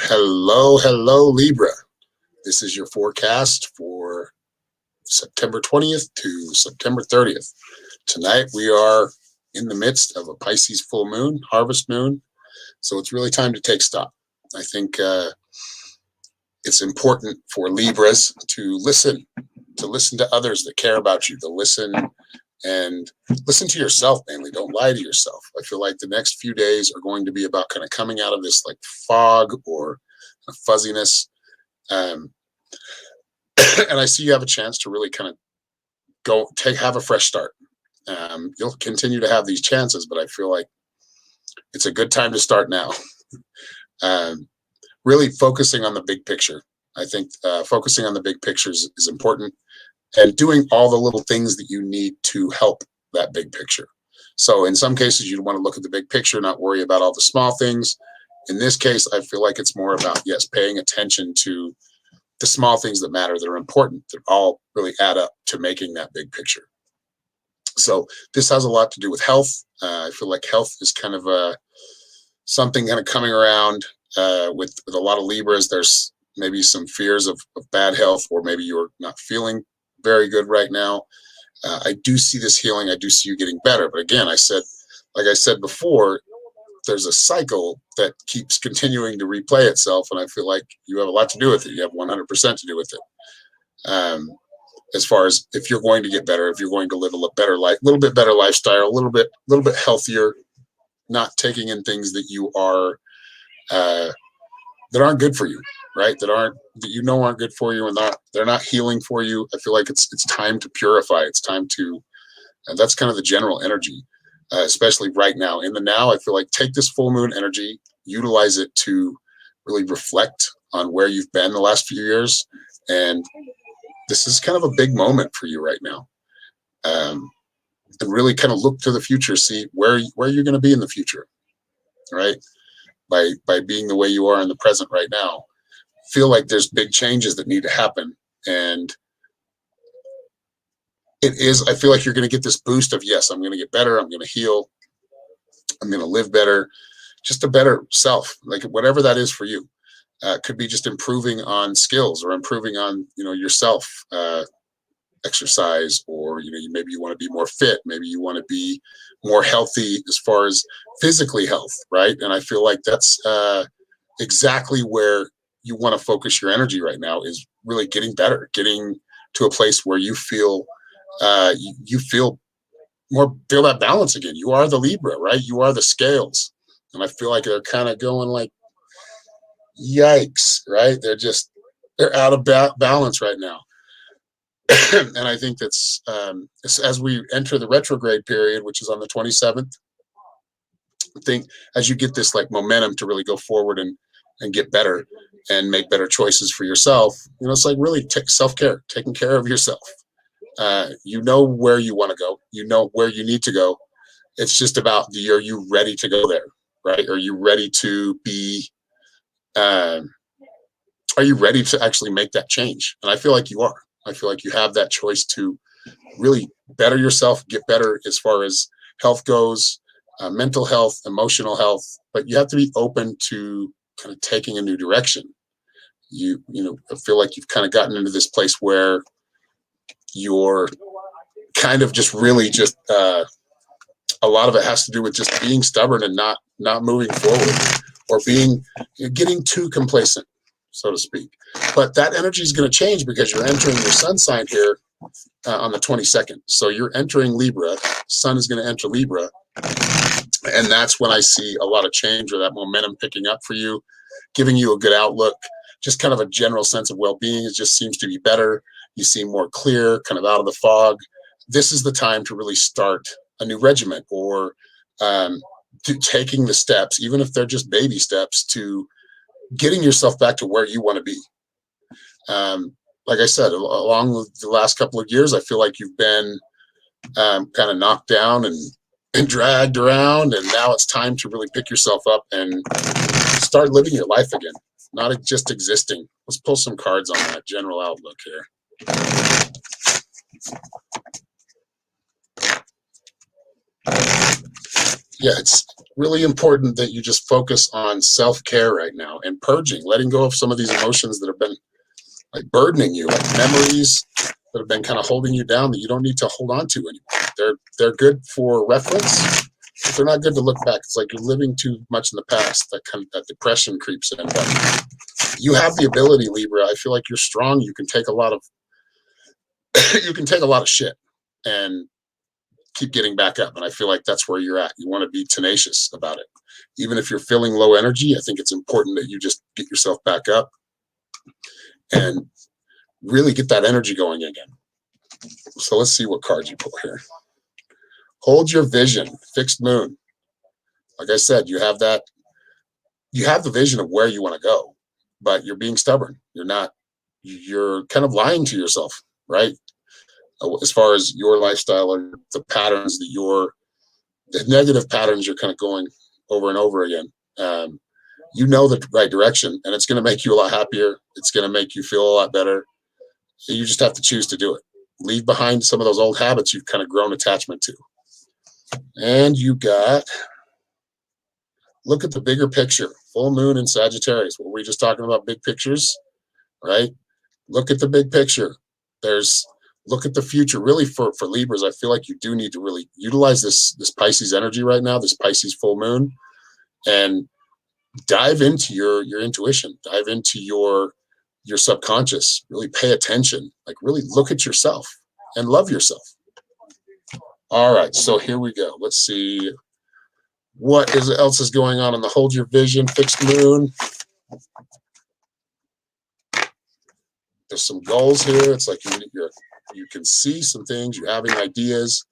Hello, Libra. This is your forecast for September 20th to September 30th. Tonight we are in the midst of a Pisces full moon, harvest moon, so it's really time to take stock. I think it's important for Libras to listen to others that care about you, to listen to yourself mainly. Don't lie to yourself. I feel like the next few days are going to be about kind of coming out of this like fog or fuzziness. And I see you have a chance to really kind of have a fresh start. You'll continue to have these chances, but I feel like it's a good time to start now. Really focusing on the big picture. I think focusing on the big picture is important, and doing all the little things that you need to help that big picture. So in some cases, you want to look at the big picture, not worry about all the small things. In this case, I feel like it's more about, yes, paying attention to the small things that matter, that are important, that all really add up to making that big picture. So this has a lot to do with health. I feel like health is kind of something kind of coming around with a lot of Libras. There's maybe some fears of bad health, or maybe you're not feeling very good right now. I do see this healing. I do see you getting better. But again, like I said before, there's a cycle that keeps continuing to replay itself, and I feel like you have a lot to do with it. You have 100% to do with it. As far as if you're going to get better, if you're going to live a better life, a little bit better lifestyle, a little bit healthier, not taking in things that you are that aren't good for you, right? That aren't good for you, and they're not healing for you. I feel like it's time to purify. It's time to, and that's kind of the general energy. Especially right now. In the now, I feel like take this full moon energy, utilize it to really reflect on where you've been the last few years. And this is kind of a big moment for you right now. And really kind of look to the future, see where you're going to be in the future, right? By being the way you are in the present right now. Feel like there's big changes that need to happen. And I feel like you're going to get this boost of, yes, I'm going to get better. I'm going to heal. I'm going to live better, just a better self, like whatever that is for you. Could be just improving on skills, or improving on, yourself, exercise, or, maybe you want to be more fit. Maybe you want to be more healthy as far as physically health. Right. And I feel like that's exactly where you want to focus your energy right now, is really getting better, getting to a place where you feel you feel that balance again. You are the Libra, right? You are the scales. And I feel like they're kind of going like, yikes, right? They're out of balance right now. And I think that's as we enter the retrograde period, which is on the 27th, I think as you get this like momentum to really go forward and get better and make better choices for yourself, it's like really self-care, taking care of yourself. You know where you want to go. You know where you need to go. It's just about are you ready to go there, right? Are you ready to be, are you ready to actually make that change? And I feel like you are. I feel like you have that choice to really better yourself, get better as far as health goes, mental health, emotional health, but you have to be open to kind of taking a new direction. I feel like you've kind of gotten into this place where you're kind of just really just a lot of it has to do with just being stubborn and not moving forward, or getting too complacent, so to speak. But that energy is going to change because you're entering your sun sign here on the 22nd. So you're entering Libra. Sun is going to enter Libra, and that's when I see a lot of change, or that momentum picking up for you, giving you a good outlook. Just kind of a general sense of well-being. It just seems to be better. You seem more clear, kind of out of the fog. This is the time to really start a new regiment, or to taking the steps, even if they're just baby steps, to getting yourself back to where you want to be. Like I said, along the last couple of years, I feel like you've been kind of knocked down and dragged around, and now it's time to really pick yourself up and start living your life again, not just existing. Let's pull some cards on that general outlook here. Yeah, really important that you just focus on self-care right now and purging, letting go of some of these emotions that have been like burdening you, like memories that have been kind of holding you down that you don't need to hold on to anymore. They're good for reference, but they're not good to look back. It's like you're living too much in the past. That depression creeps in. But you have the ability, Libra. I feel like you're strong. You can take a lot of you can take a lot of shit and keep getting back up. And I feel like that's where you're at. You want to be tenacious about it. Even if you're feeling low energy, I think it's important that you just get yourself back up and really get that energy going again. So let's see what cards you pull here. Hold your vision, fixed moon. Like I said, you have the vision of where you want to go, but you're being stubborn. You're kind of lying to yourself, right? As far as your lifestyle or the patterns the negative patterns you're kind of going over and over again. You know the right direction, and it's going to make you a lot happier. It's going to make you feel a lot better. So you just have to choose to do it. Leave behind some of those old habits you've kind of grown attachment to. And you got, look at the bigger picture. Full moon in Sagittarius. Were we just talking about big pictures, right? Look at the big picture. Look at the future. Really, for Libras, I feel like you do need to really utilize this Pisces energy right now, this Pisces full moon, and dive into your intuition, dive into your subconscious, really pay attention, like really look at yourself and love yourself. All right, so here we go. Let's see what else is going on in the Hold Your Vision fixed moon. There's some goals here. It's like you can see some things, you're having ideas.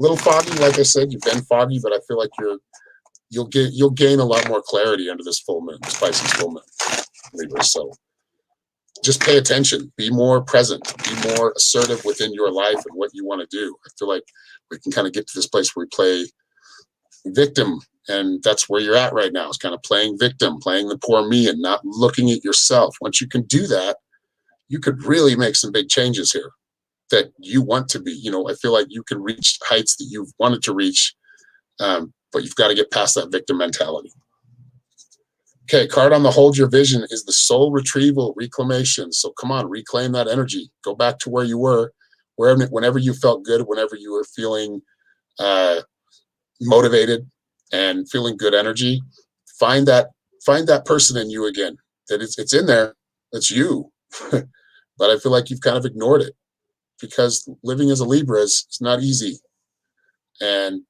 A little foggy, like I said, you've been foggy, but I feel like you'll gain a lot more clarity under this full moon, this Pisces full moon, Libra. So just pay attention, be more present, be more assertive within your life and what you want to do. I feel like we can kind of get to this place where we play victim, and that's where you're at right now. It's kind of playing victim, playing the poor me and not looking at yourself. Once you can do that, you could really make some big changes here that you want to be. I feel like you can reach heights that you've wanted to reach, but you've got to get past that victim mentality. Okay, card on the Hold Your Vision is the soul retrieval, reclamation. So come on, reclaim that energy. Go back to where you were, whenever you felt good, whenever you were feeling motivated and feeling good energy. Find that person in you again. That it's in there. It's you. But I feel like you've kind of ignored it because living as a Libra is not easy, and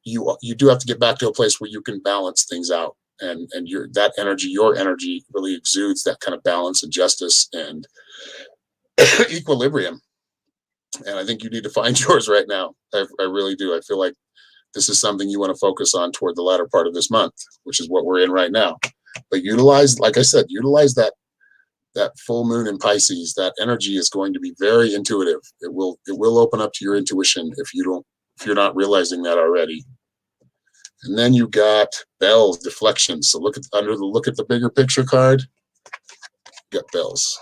you do have to get back to a place where you can balance things out. And your energy really exudes that kind of balance and justice and equilibrium. And I think you need to find yours right now. I really do. I feel like this is something you want to focus on toward the latter part of this month, which is what we're in right now. But like I said, utilize that full moon in Pisces. That energy is going to be very intuitive. It will open up to your intuition if you're not realizing that already. And then you got bells, deflections. So look at the bigger picture card. You got bells.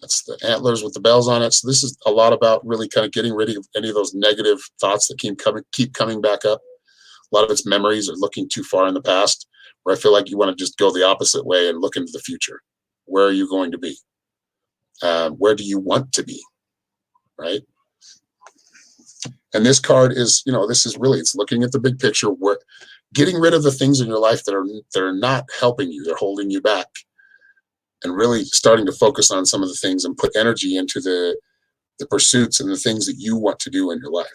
That's the antlers with the bells on it. So this is a lot about really kind of getting rid of any of those negative thoughts that keep coming back up. A lot of it's memories or looking too far in the past, where I feel like you want to just go the opposite way and look into the future. Where are you going to be? Where do you want to be? Right? And this card is, it's looking at the big picture, where getting rid of the things in your life that are not helping you, they're holding you back, and really starting to focus on some of the things and put energy into the pursuits and the things that you want to do in your life.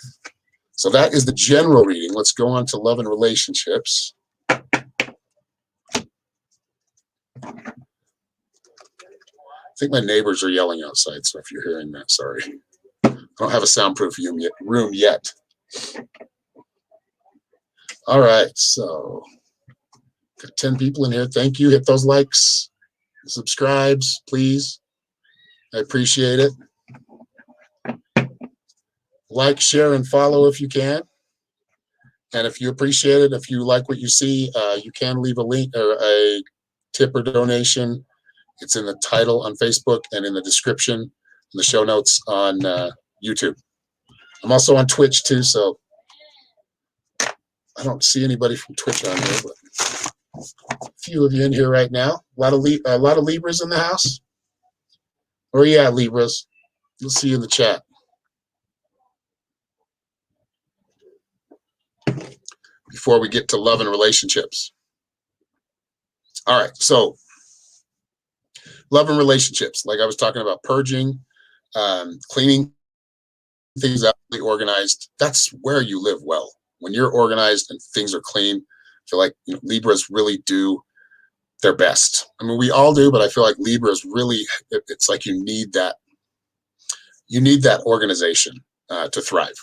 So that is the general reading. Let's go on to love and relationships. I think my neighbors are yelling outside, so if you're hearing that, sorry. I don't have a soundproof room yet. All right, so got 10 people in here. Thank you. Hit those likes, subscribes, please. I appreciate it. Like, share, and follow if you can. And if you appreciate it, if you like what you see, you can leave a link or a tip or donation. It's in the title on Facebook and in the description, in the show notes on YouTube. I'm also on Twitch too, so I don't see anybody from Twitch on here, but a few of you in here right now. A lot of Libras in the house. Where are you at, Libras? We'll see you in the chat. Before we get to love and relationships. All right, so love and relationships. Like I was talking about, purging, cleaning things up, organized. That's where you live well. When you're organized and things are clean, I feel like Libras really do their best. I mean, we all do, but I feel like Libras really, it's like you need that organization to thrive.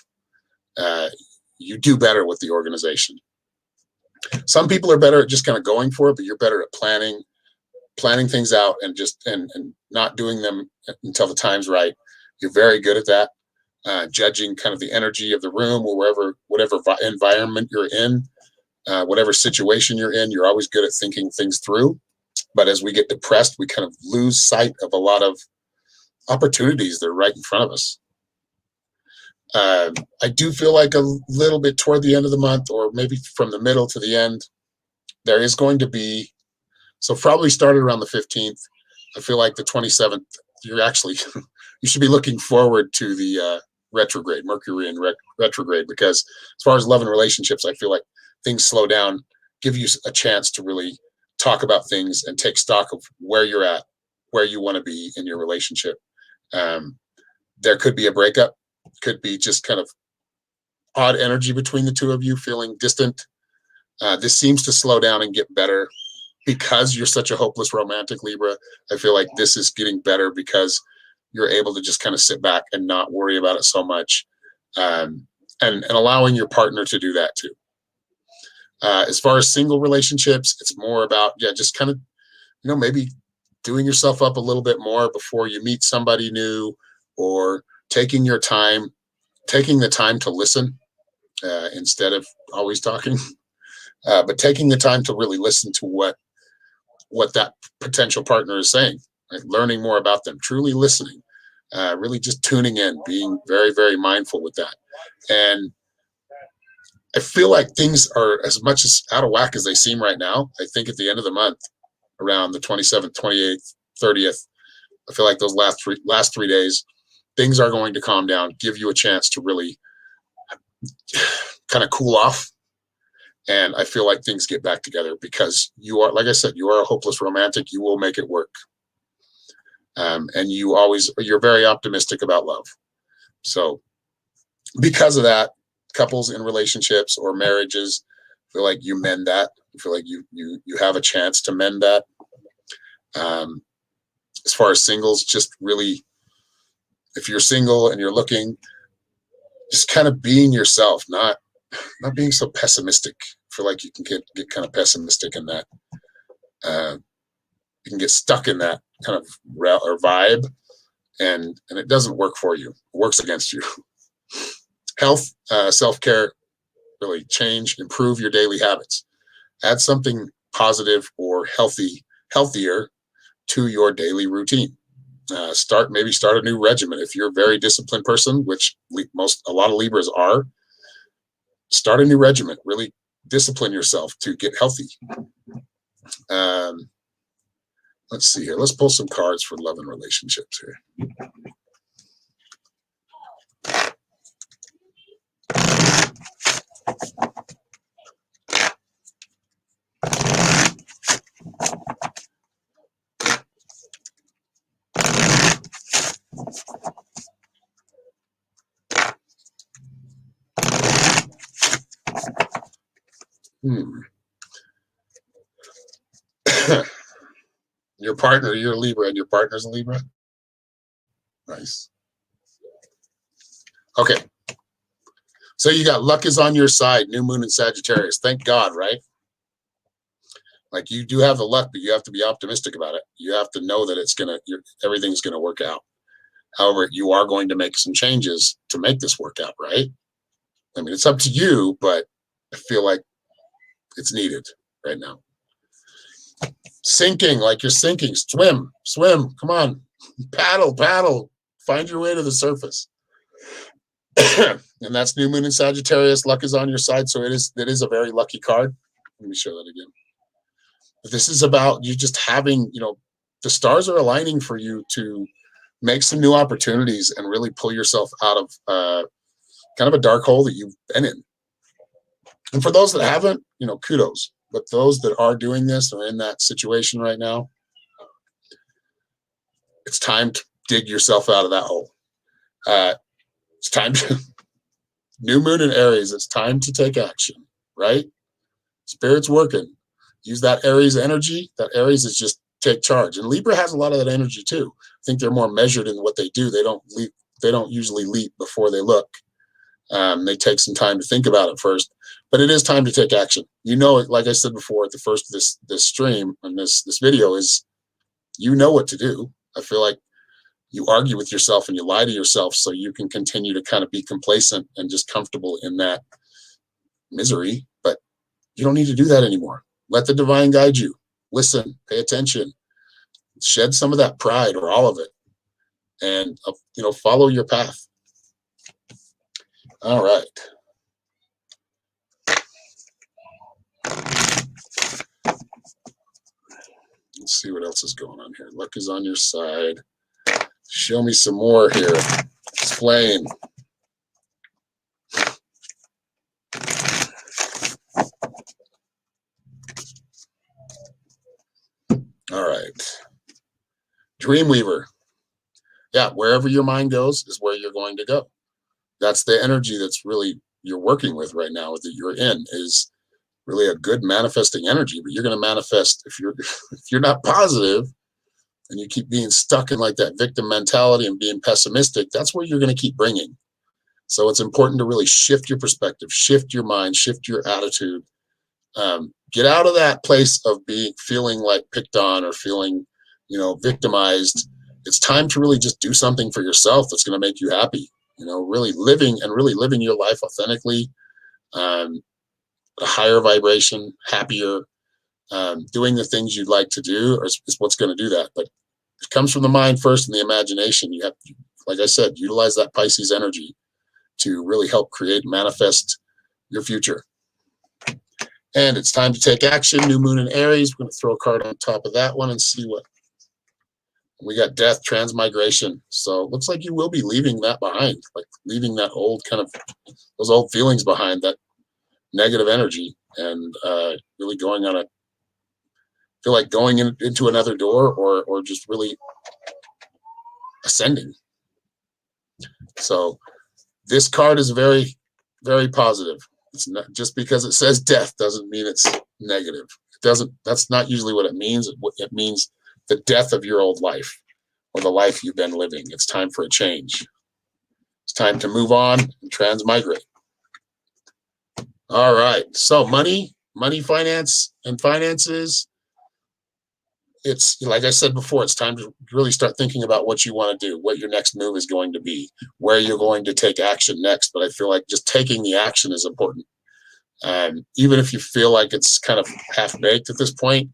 You do better with the organization. Some people are better at just kind of going for it, but you're better at planning things out and just and not doing them until the time's right. You're very good at that. Judging kind of the energy of the room or whatever environment you're in, whatever situation you're in, you're always good at thinking things through. But as we get depressed, we kind of lose sight of a lot of opportunities that are right in front of us. I do feel like a little bit toward the end of the month, or maybe from the middle to the end, there is going to be, so probably started around the 15th. I feel like the 27th, you should be looking forward to the retrograde, Mercury in retrograde, because as far as love and relationships, I feel like things slow down, give you a chance to really talk about things and take stock of where you're at, where you want to be in your relationship. There could be a breakup, could be just kind of odd energy between the two of you, feeling distant. This seems to slow down and get better because you're such a hopeless romantic, Libra. I feel like this is getting better because you're able to just kind of sit back and not worry about it so much, and allowing your partner to do that too. As far as single relationships, it's more about, just kind of, maybe doing yourself up a little bit more before you meet somebody new, or taking the time to listen instead of always talking, but taking the time to really listen to what that potential partner is saying, right? Learning more about them, truly listening, really just tuning in, being very, very mindful with that. And I feel like things are as much as out of whack as they seem right now. I think at the end of the month, around the 27th, 28th, 30th, I feel like those last 3 days, things are going to calm down, give you a chance to really kind of cool off. And I feel like things get back together because you are, like I said, you are a hopeless romantic. You will make it work. And you're very optimistic about love. So because of that, couples in relationships or marriages feel like you mend that. I feel like you have a chance to mend that. As far as singles, just really, if you're single and you're looking, just kind of being yourself, not being so pessimistic. I feel like you can get kind of pessimistic in that. You can get stuck in that kind of vibe, and it doesn't work for you. It works against you. Health, self-care, really improve your daily habits. Add something positive or healthier to your daily routine. Start a new regimen. If you're a very disciplined person, which a lot of Libras are, start a new regimen. Really discipline yourself to get healthy. Let's see here. Let's pull some cards for love and relationships here. Your partner, you're a Libra, and your partner's a Libra? Nice. Okay. So you got luck is on your side, new moon in Sagittarius. Thank God, right? Like, you do have the luck, but you have to be optimistic about it. You have to know that everything's going to work out. However, you are going to make some changes to make this work out, right? I mean, it's up to you, but I feel like it's needed right now. Sinking, like you're sinking. Swim, come on. Paddle. Find your way to the surface. And that's new moon in Sagittarius. Luck is on your side, so it is a very lucky card. Let me show that again. But this is about you just having, the stars are aligning for you to make some new opportunities and really pull yourself out of kind of a dark hole that you've been in. And for those that haven't, kudos. But those that are doing this or in that situation right now, it's time to dig yourself out of that hole. It's time to new moon in Aries. It's time to take action, right? Spirit's working. Use that Aries energy. That Aries is just take charge. And Libra has a lot of that energy too. I think they're more measured in what they do. They don't leap. They don't usually leap before they look. They take some time to think about it first. But it is time to take action. Like I said before at the first of this stream and this video is, what to do. I feel like you argue with yourself and you lie to yourself so you can continue to kind of be complacent and just comfortable in that misery. But you don't need to do that anymore. Let the divine guide you. Listen, pay attention, shed some of that pride or all of it, and follow your path. All right. Let's see what else is going on here. Luck is on your side. Show me some more here. Explain. All right. Dreamweaver. Yeah, wherever your mind goes is where you're going to go. That's the energy that's really you're working with right now, that you're in, is really a good manifesting energy. But you're going to manifest if you're not positive and you keep being stuck in like that victim mentality and being pessimistic, that's where you're going to keep bringing. So it's important to really shift your perspective, shift your mind, shift your attitude. Get out of that place of feeling like picked on or feeling, victimized. It's time to really just do something for yourself that's going to make you happy. Really living your life authentically, a higher vibration, happier, doing the things you'd like to do is what's going to do that. But it comes from the mind first and the imagination. You have, like I said, utilize that Pisces energy to really help create, manifest your future. And it's time to take action. New moon in Aries. We're going to throw a card on top of that one and see what we got. Death, transmigration. So it looks like you will be leaving that behind, like leaving that old those old feelings behind, that negative energy, and really going on feel like going into another door or just really ascending. So this card is very, very positive. It's not just because it says death doesn't mean it's negative. That's not usually what it means. It means the death of your old life or the life you've been living. It's time for a change. It's time to move on and transmigrate. All right. So money, finance, and finances. It's like I said before, it's time to really start thinking about what you want to do, what your next move is going to be, where you're going to take action next. But I feel like just taking the action is important. Even if you feel like it's kind of half-baked at this point,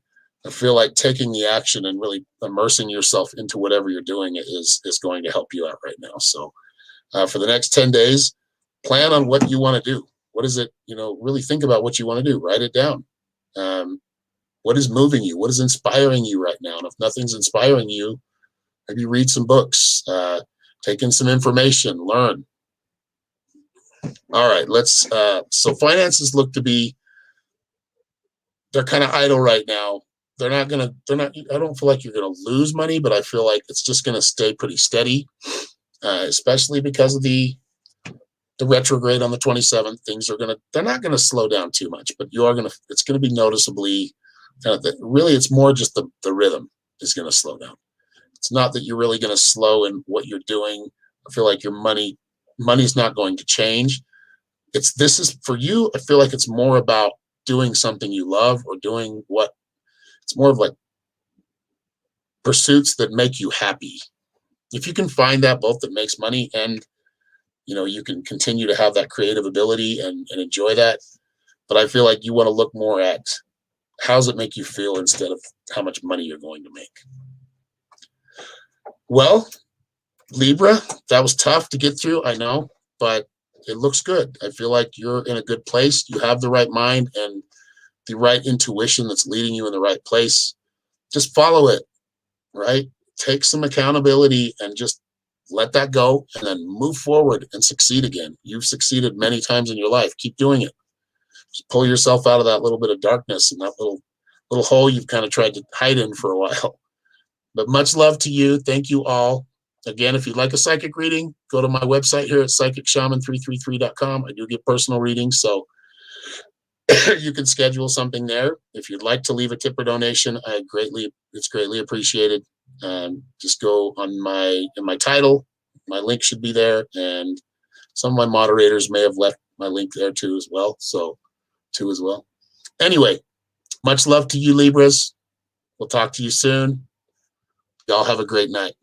I feel like taking the action and really immersing yourself into whatever you're doing is going to help you out right now. So for the next 10 days, plan on what you want to do. What is it? Really think about what you want to do. Write it down. What is moving you? What is inspiring you right now? And if nothing's inspiring you, maybe read some books, take in some information, learn. All right, so finances look to be, they're kind of idle right now. I don't feel like you're going to lose money, but I feel like it's just going to stay pretty steady, especially because of the retrograde on the 27th. They're not going to slow down too much, but it's going to be noticeably really, it's more just the rhythm is going to slow down. It's not that you're really going to slow in what you're doing. I feel like your money's not going to change. This is for you. I feel like it's more about doing something you love or doing it's more of like pursuits that make you happy. If you can find that both that makes money and, you can continue to have that creative ability and enjoy that. But I feel like you want to look more at how does it make you feel instead of how much money you're going to make. Well, Libra, that was tough to get through, I know, but it looks good. I feel like you're in a good place. You have the right mind and the right intuition that's leading you in the right place. Just follow it, right? Take some accountability and just let that go and then move forward and succeed again. You've succeeded many times in your life. Keep doing it. Just pull yourself out of that little bit of darkness and that little hole you've kind of tried to hide in for a while. But much love to you. Thank you all. Again, if you'd like a psychic reading, go to my website here at psychicshaman333.com. I do get personal readings, so you can schedule something there. If you'd like to leave a tip or donation, it's greatly appreciated. Just go on in my title. My link should be there, and some of my moderators may have left my link there too as well. Anyway, much love to you, Libras. We'll talk to you soon. Y'all have a great night.